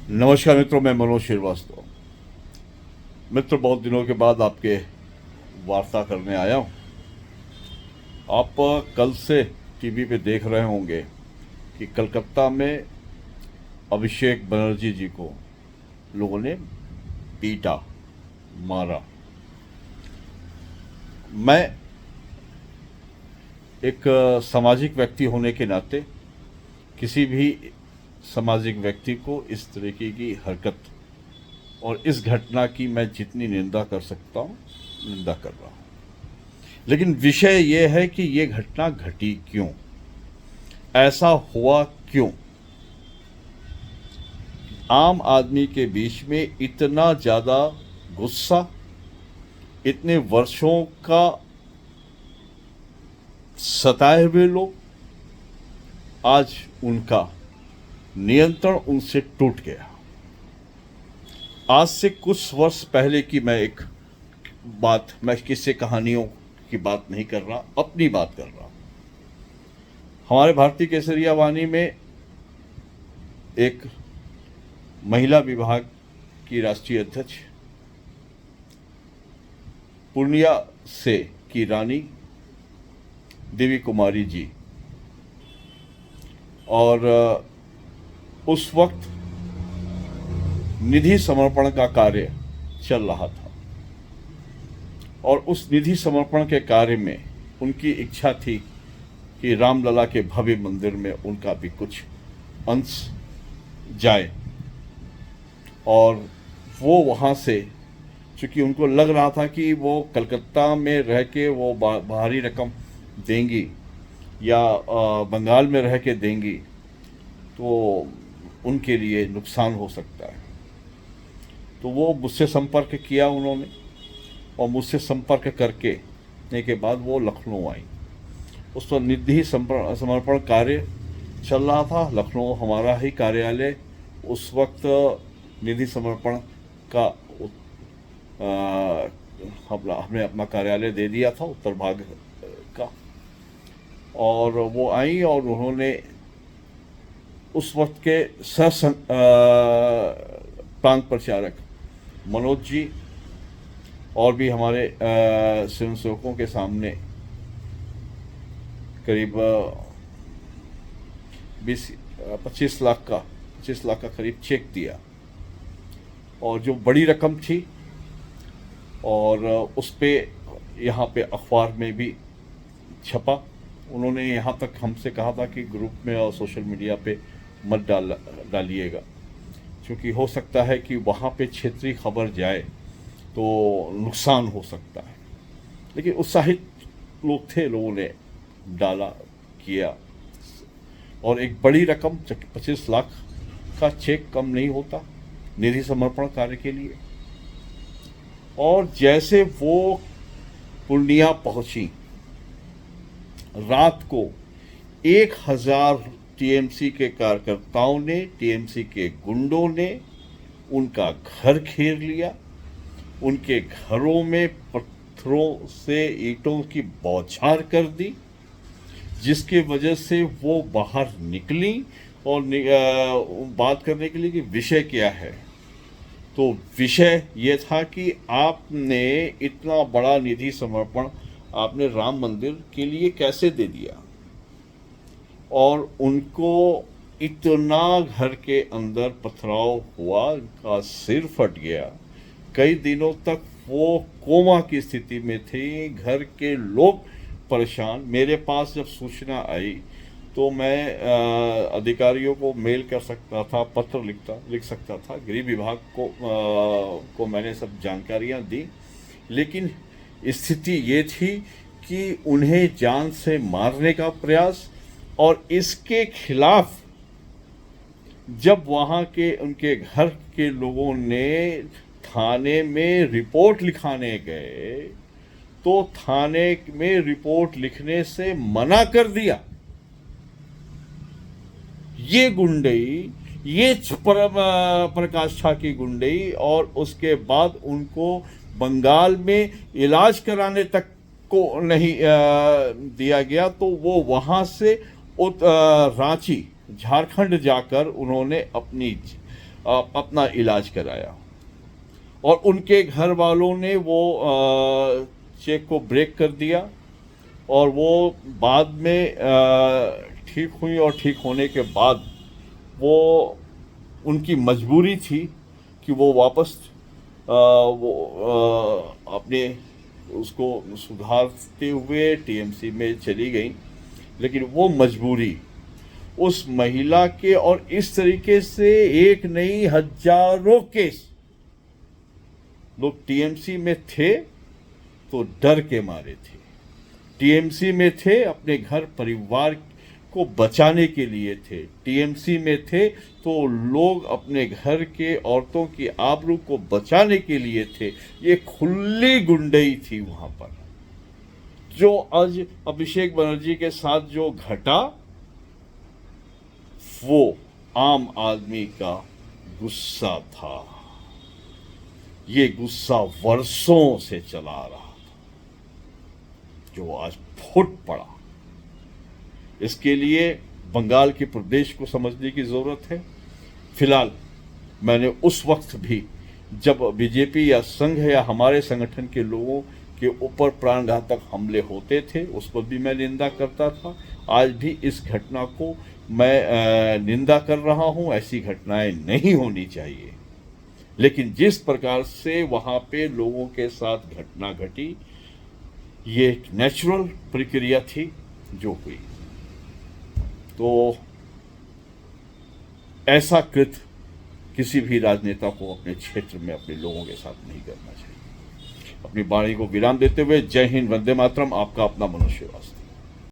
नमस्कार मित्रों, मैं मनोज श्रीवास्तव। मित्र, बहुत दिनों के बाद आपके वार्ता करने आया हूँ। आप कल से टीवी पे देख रहे होंगे कि कलकत्ता में अभिषेक बनर्जी जी को लोगों ने पीटा, मारा। मैं एक सामाजिक व्यक्ति होने के नाते किसी भी सामाजिक व्यक्ति को इस तरीके की हरकत और इस घटना की मैं जितनी निंदा कर सकता हूँ, निंदा कर रहा हूँ। लेकिन विषय यह है कि ये घटना घटी क्यों, ऐसा हुआ क्यों। आम आदमी के बीच में इतना ज़्यादा गुस्सा, इतने वर्षों का सताए हुए लोग, आज उनका नियंत्रण उनसे टूट गया। आज से कुछ वर्ष पहले की मैं एक बात, मैं किस्से कहानियों की बात नहीं कर रहा, अपनी बात कर रहा हूँ। हमारे भारतीय केसरिया वाणी में एक महिला विभाग की राष्ट्रीय अध्यक्ष, पूर्णिया से की रानी देवी कुमारी जी, और उस वक्त निधि समर्पण का कार्य चल रहा था और उस निधि समर्पण के कार्य में उनकी इच्छा थी कि रामलला के भव्य मंदिर में उनका भी कुछ अंश जाए। और वो वहाँ से, चूँकि उनको लग रहा था कि वो कलकत्ता में रह के वो बाहरी रकम देंगी या बंगाल में रह के देंगी तो उनके लिए नुकसान हो सकता है। तो वो मुझसे संपर्क किया उन्होंने, और मुझसे संपर्क करके के बाद वो लखनऊ आई। उस पर निधि समर्पण कार्य चल रहा था। लखनऊ हमारा ही कार्यालय उस वक्त निधि समर्पण का हमने अपना कार्यालय दे दिया था, उत्तर भाग का। और वो आई और उन्होंने उस वक्त के प्रांत प्रचारक मनोज जी और भी हमारे स्वयंसेवकों के सामने करीब 25 लाख का करीब चेक दिया, और जो बड़ी रकम थी। और उस पे यहाँ पे अखबार में भी छपा। उन्होंने यहाँ तक हमसे कहा था कि ग्रुप में और सोशल मीडिया पे मत डालिएगा, क्योंकि हो सकता है कि वहाँ पे क्षेत्रीय खबर जाए तो नुकसान हो सकता है। लेकिन उत्साहित लोग थे, लोगों ने डाला, किया। और एक बड़ी रकम 25 लाख का चेक कम नहीं होता निधि समर्पण कार्य के लिए। और जैसे वो पूर्णिया पहुंची, रात को 1000 टीएमसी के कार्यकर्ताओं ने, टीएमसी के गुंडों ने उनका घर घेर लिया। उनके घरों में पत्थरों से ईंटों की बौछार कर दी, जिसके वजह से वो बाहर निकली और बात करने के लिए कि विषय क्या है। तो विषय ये था कि आपने इतना बड़ा निधि समर्पण आपने राम मंदिर के लिए कैसे दे दिया। और उनको इतना घर के अंदर पथराव हुआ, उनका सिर फट गया। कई दिनों तक वो कोमा की स्थिति में थे। घर के लोग परेशान। मेरे पास जब सूचना आई तो मैं अधिकारियों को मेल कर सकता था, पत्र लिख सकता था। गृह विभाग को मैंने सब जानकारियां दी, लेकिन स्थिति ये थी कि उन्हें जान से मारने का प्रयास। और इसके खिलाफ जब वहाँ के उनके घर के लोगों ने थाने में रिपोर्ट लिखाने गए तो थाने में रिपोर्ट लिखने से मना कर दिया। ये गुंडई, ये प्रकाश झा की गुंडई। और उसके बाद उनको बंगाल में इलाज कराने तक को नहीं दिया गया, तो वो वहाँ से रांची, झारखंड जाकर उन्होंने अपनी अपना इलाज कराया और उनके घर वालों ने वो चेक को ब्रेक कर दिया और वो बाद में ठीक हुई और ठीक होने के बाद वो उनकी मजबूरी थी कि वो वापस अपने उसको सुधारते हुए टीएमसी में चली गई, लेकिन वो मजबूरी उस महिला के और इस तरीके से एक नहीं हजारों केस लोग टीएमसी में थे तो डर के मारे थे, टीएमसी में थे अपने घर परिवार को बचाने के लिए थे, टीएमसी में थे तो लोग अपने घर के औरतों की आबरू को बचाने के लिए थे। ये खुली गुंडई थी वहां पर। जो आज अभिषेक बनर्जी के साथ जो घटा वो आम आदमी का गुस्सा था। ये गुस्सा वर्षों से चला रहा था जो आज फूट पड़ा। इसके लिए बंगाल के प्रदेश को समझने की जरूरत है। फिलहाल मैंने उस वक्त भी जब बीजेपी या संघ या हमारे संगठन के लोगों के ऊपर प्राणघातक हमले होते थे उस पर भी मैं निंदा करता था। आज भी इस घटना को मैं निंदा कर रहा हूं। ऐसी घटनाएं नहीं होनी चाहिए, लेकिन जिस प्रकार से वहां पे लोगों के साथ घटना घटी ये एक नेचुरल प्रक्रिया थी जो हुई। तो ऐसा कृत्य किसी भी राजनेता को अपने क्षेत्र में अपने लोगों के साथ नहीं करना चाहिए। अपनी वाणी को विराम देते हुए जय हिंद, वंदे मातरम। आपका अपना मनोज श्रीवास्तव।